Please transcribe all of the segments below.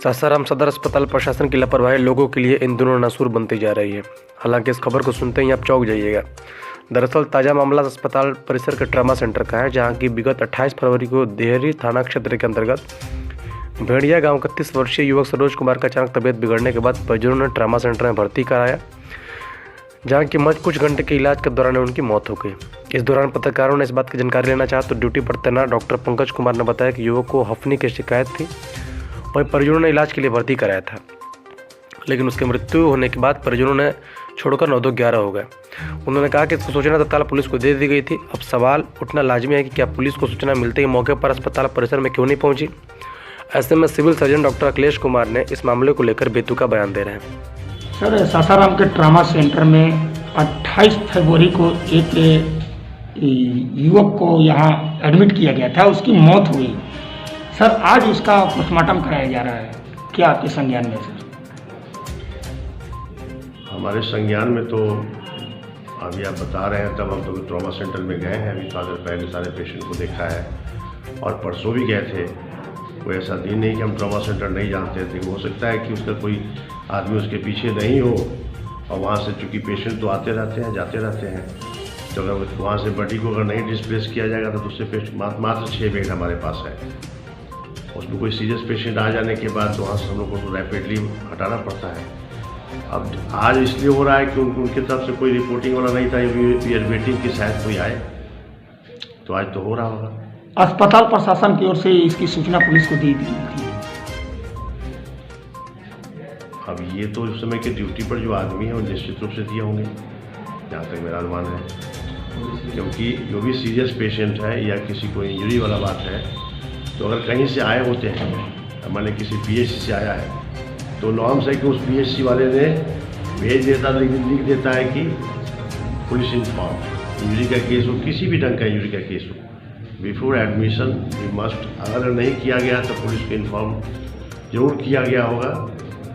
सासाराम सदर अस्पताल प्रशासन की लापरवाही लोगों के लिए इन दिनों नासूर बनती जा रही है। हालांकि इस खबर को सुनते ही आप चौंक जाइएगा। दरअसल ताज़ा मामला अस्पताल परिसर के ट्रामा सेंटर का है, जहां की विगत 28 फरवरी को देहरी थाना क्षेत्र के अंतर्गत भेड़िया गांव का 30 वर्षीय युवक सरोज कुमार का अचानक तबियत बिगड़ने के बाद परिजनों ने ट्रामा सेंटर में भर्ती कराया, जहां की कुछ घंटे के इलाज के दौरान उनकी मौत हो गई। इस दौरान पत्रकारों ने इस बात की जानकारी लेना चाहा तो ड्यूटी पर तैनात डॉक्टर पंकज कुमार ने बताया कि युवक को हफ्नी की शिकायत थी। वहीं परिजनों ने इलाज के लिए भर्ती कराया था, लेकिन उसकी मृत्यु होने के बाद परिजनों ने छोड़कर 9-11 हो गए। उन्होंने कहा कि इसकी सूचना तत्काल पुलिस को दे दी गई थी। अब सवाल उठना लाजमी है कि क्या पुलिस को सूचना मिलते ही मौके पर अस्पताल परिसर में क्यों नहीं पहुंची। ऐसे में civil surgeon doctor Akhilesh Kumar ने इस मामले को लेकर बेतुका बयान दे रहे हैं। सर, सासाराम के ट्रामा सेंटर में 28 फरवरी को एक युवक को यहाँ एडमिट किया गया था, उसकी मौत हुई। सर, आज उसका पोस्टमार्टम कराया जा रहा है, क्या आपके संज्ञान में? सर, हमारे संज्ञान में तो अभी आप बता रहे हैं, तब हम तो ट्रॉमा सेंटर में गए हैं, अभी थोड़ा देर पहले सारे पेशेंट को देखा है और परसों भी गए थे। कोई ऐसा दिन नहीं कि हम ट्रॉमा सेंटर नहीं जानते थे। हो सकता है कि उसका कोई आदमी उसके पीछे नहीं हो, और वहाँ से चूँकि पेशेंट तो आते रहते हैं जाते रहते हैं, तो अगर वहाँ से बॉडी को अगर नहीं डिस्प्लेस किया जाएगा तो दूसरे पेशेंट मात्र 6 बेड हमारे पास है। उसमें कोई सीरियस पेशेंट आ जाने के बाद तो वहाँ से हम लोग को रैपिडली हटाना पड़ता है। अब आज इसलिए हो रहा है कि उनकी तरफ से कोई रिपोर्टिंग वाला नहीं था, वी आर वेटिंग कि शायद कोई आए, तो आज तो हो रहा होगा। अस्पताल प्रशासन की ओर से इसकी सूचना पुलिस को दी गई थी। अब ये तो उस समय के ड्यूटी पर जो आदमी है वो निश्चित रूप से दिए होंगे, जहाँ तक मेरा अनुमान है, क्योंकि जो भी सीरियस पेशेंट है या किसी को इंजरी वाला बात है, तो अगर कहीं से आए होते हैं, मान लें किसी पीएचसी से आया है, तो नॉर्म्स है कि उस पीएचसी वाले ने भेज देता, लिख देता है कि पुलिस इन्फॉर्म इंजरी का केस हो, किसी भी ढंग का इंजरी का केस हो, बिफोर एडमिशन वी मस्ट, अगर नहीं किया गया तो पुलिस को इन्फॉर्म जरूर किया गया होगा।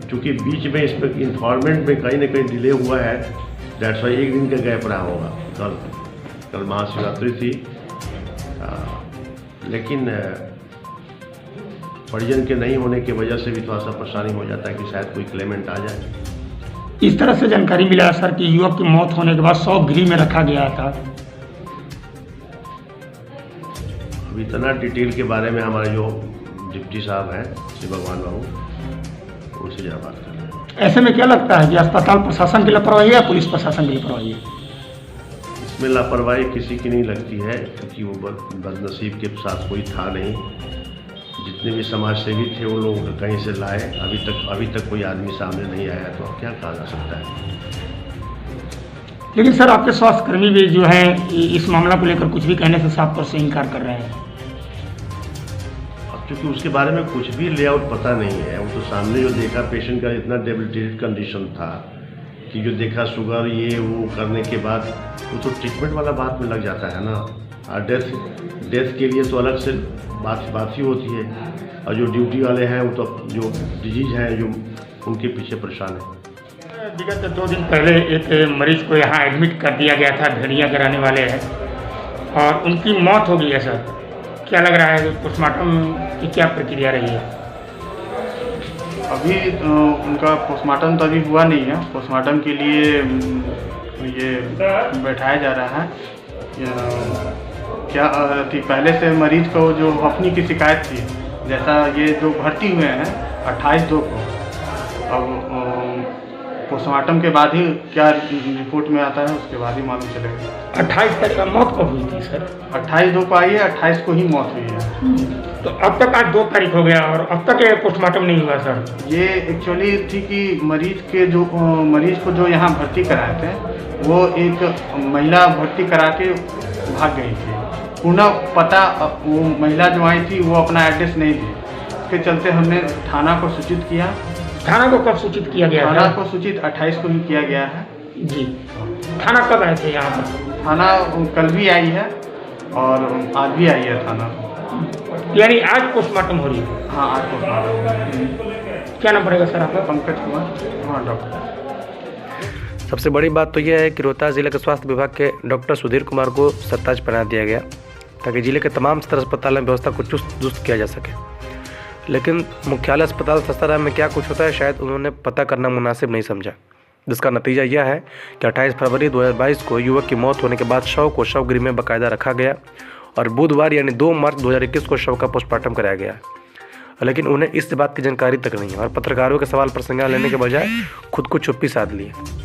क्योंकि बीच में इसमें इन्फॉर्मेंट में कहीं ना कहीं डिले हुआ है, दैट्स वाई 1 दिन का गैप रहा होगा। कल महाशिवरात्रि थी, लेकिन परिजन के नहीं होने की वजह से भी थोड़ा सा परेशानी हो जाता है कि शायद कोई क्लेमेंट आ जाए। इस तरह से जानकारी मिला सर कि युवक की मौत होने के बाद 100 गृह में रखा गया था। अब इतना डिटेल के बारे में हमारे जो डिप्टी साहब हैं श्री भगवान बाबू, उनसे जरा बात कर रहे हैं। ऐसे में क्या लगता है कि अस्पताल प्रशासन की लापरवाही है या पुलिस प्रशासन की लापरवाही है? इसमें लापरवाही किसी की नहीं लगती है, क्योंकि वो बदनसीब के साथ कोई था नहीं। जितने भी समाज सेवी थे वो लोग कहीं से लाए, अभी तक कोई आदमी सामने नहीं आया, तो अब क्या कहा जा सकता है। लेकिन सर, आपके स्वास्थ्यकर्मी भी जो हैं इस मामला को लेकर कुछ भी कहने से साफ तौर से इनकार कर रहे हैं। अब क्योंकि उसके बारे में कुछ भी लेआउट पता नहीं है, वो तो सामने जो देखा पेशेंट का इतना डेबिलिटेटेड कंडीशन था कि जो देखा शुगर ये वो करने के बाद वो तो ट्रीटमेंट वाला बात में लग जाता है ना, और डेथ के लिए तो अलग से बात ही होती है। और जो ड्यूटी वाले हैं वो तो जो डिजीज हैं जो उनके पीछे परेशान है। विगत 2 दिन पहले एक मरीज को यहाँ एडमिट कर दिया गया था, भेड़िया कराने वाले हैं, और उनकी मौत हो गई है। सर, क्या लग रहा है, पोस्टमार्टम की क्या प्रक्रिया रही है? अभी उनका पोस्टमार्टम तो अभी हुआ नहीं है। पोस्टमार्टम के लिए ये बैठाया जा रहा है। क्या थी पहले से मरीज को जो हफ्नी की शिकायत थी, जैसा ये जो भर्ती हुए हैं 28/2 को, अब पोस्टमार्टम के बाद ही क्या रिपोर्ट में आता है उसके बाद ही मालूम चलेगा। 28 तारीख मौत कब हुई थी सर? 28/2 को आई है, 28 को ही मौत हुई है। तो अब तक आज 2 तारीख हो गया और अब तक पोस्टमार्टम नहीं हुआ सर। ये एक्चुअली थी कि मरीज को जो यहाँ भर्ती कराए थे, वो एक महिला भर्ती करा के भाग गई थी। पुनः पता वो महिला जो आई थी वो अपना एड्रेस नहीं दी, इसके चलते हमने थाना को सूचित किया। थाना को कब सूचित किया गया? थाना को सूचित 28 को ही किया गया है जी। थाना कब आए थे यहाँ पर? थाना कल भी आई है और आज भी आई है थाना। यानी आज पोस्टमार्टम हो रही है? हाँ, आज पोस्टमार्टम। क्या नाम पड़ेगा सर आपका? पंकज कुमार। हाँ डॉक्टर। सबसे बड़ी बात तो यह है कि रोहतास जिले के स्वास्थ्य विभाग के डॉक्टर सुधीर कुमार को सरताज बना दिया गया, ताकि जिले के तमाम सदर अस्पताल में व्यवस्था को चुस्त दुरुस्त किया जा सके। लेकिन मुख्यालय अस्पताल सासाराम में क्या कुछ होता है शायद उन्होंने पता करना मुनासिब नहीं समझा, जिसका नतीजा यह है कि 28 फरवरी 2022 को युवक की मौत होने के बाद शव को शवगृह में बाकायदा रखा गया और बुधवार यानी 2 मार्च 2021 को शव का पोस्टमार्टम कराया गया। लेकिन उन्हें इस बात की जानकारी तक नहीं है और पत्रकारों के सवाल पर संज्ञान लेने के बजाय खुद को चुप्पी साध ली है।